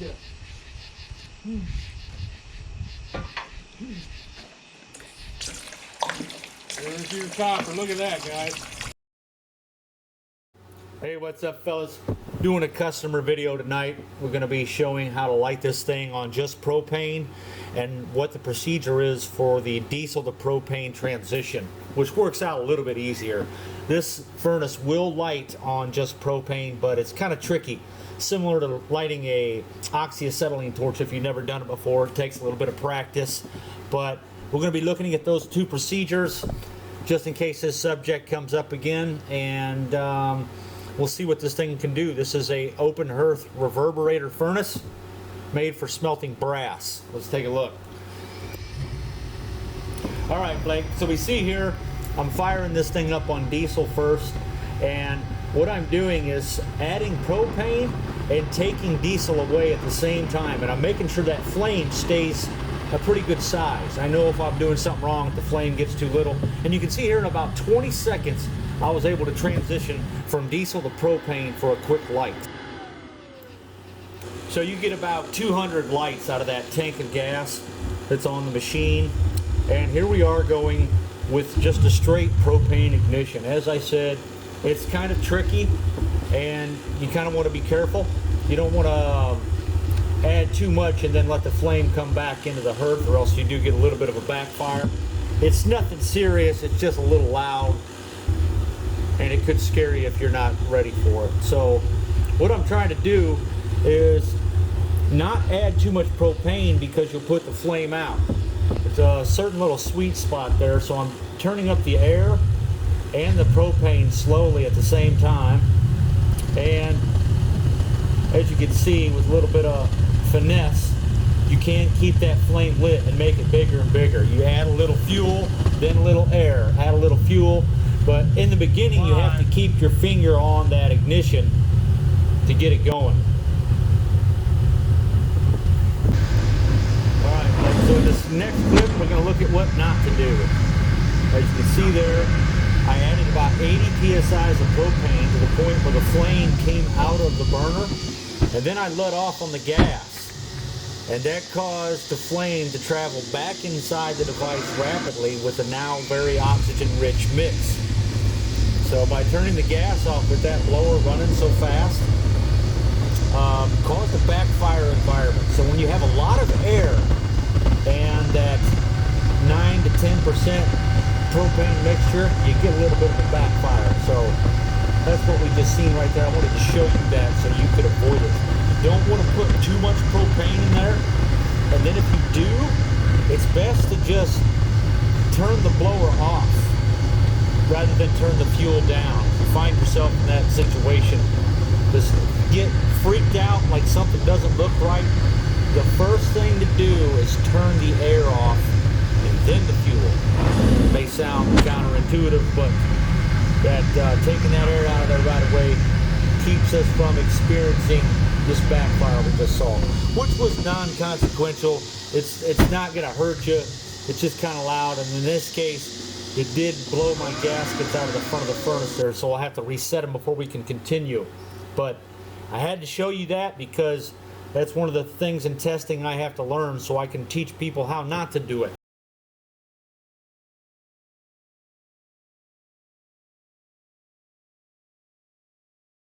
you. There's your copper. Look at that, guys. Hey, what's up, fellas? Doing a customer video tonight. We're going to be showing how to light this thing on just propane and what the procedure is for the diesel to propane transition, which works out a little bit easier. This furnace will light on just propane, but it's kind of tricky. Similar to lighting a oxyacetylene torch. If you've never done it before, it takes a little bit of practice, but we're going to be looking at those two procedures just in case this subject comes up again, and we'll see what this thing can do. This is a open hearth reverberator furnace made for smelting brass. Let's take a look. All right, Blake, so we see here I'm firing this thing up on diesel first, and what I'm doing is adding propane and taking diesel away at the same time, and I'm making sure that flame stays a pretty good size. I know if I'm doing something wrong, if the flame gets too little, and you can see here in about 20 seconds I was able to transition from diesel to propane for a quick light. So you get about 200 lights out of that tank of gas that's on the machine, and here we are going with just a straight propane ignition. As I said, it's kind of tricky and you kind of want to be careful. You don't want to add too much and then let the flame come back into the hearth, or else you do get a little bit of a backfire. It's nothing serious, it's just a little loud, and it could scare you if you're not ready for it. So what I'm trying to do is not add too much propane because you'll put the flame out. There's a certain little sweet spot there, so I'm turning up the air and the propane slowly at the same time, and as you can see, with a little bit of finesse, you can keep that flame lit and make it bigger and bigger. You add a little fuel, then a little air, add a little fuel, but in the beginning you have to keep your finger on that ignition to get it going. Alright, so in this next clip we're going to look at what not to do. As you can see there, I added about 80 psi's of propane to the point where the flame came out of the burner, and then I let off on the gas, and that caused the flame to travel back inside the device rapidly with a now very oxygen-rich mix. So by turning the gas off with that blower running so fast, caused a backfire environment. So when you have a lot of air and that 9 to 10% propane mixture, you get a little bit of a backfire. So that's what we just seen right there. I wanted to show you that so you could avoid it. You don't want to put too much propane in there, and then if you do, it's best to just turn the blower off rather than turn the fuel down. If you find yourself in that situation, just get freaked out like something doesn't look right, the first thing to do is turn the air off and then the fuel. It may sound counterintuitive, but that taking that air out of there right away keeps us from experiencing this backfire we just saw, which was non-consequential. It's not going to hurt you. It's just kind of loud, and in this case, it did blow my gaskets out of the front of the furnace there, so I'll have to reset them before we can continue. But I had to show you that because that's one of the things in testing I have to learn so I can teach people how not to do it.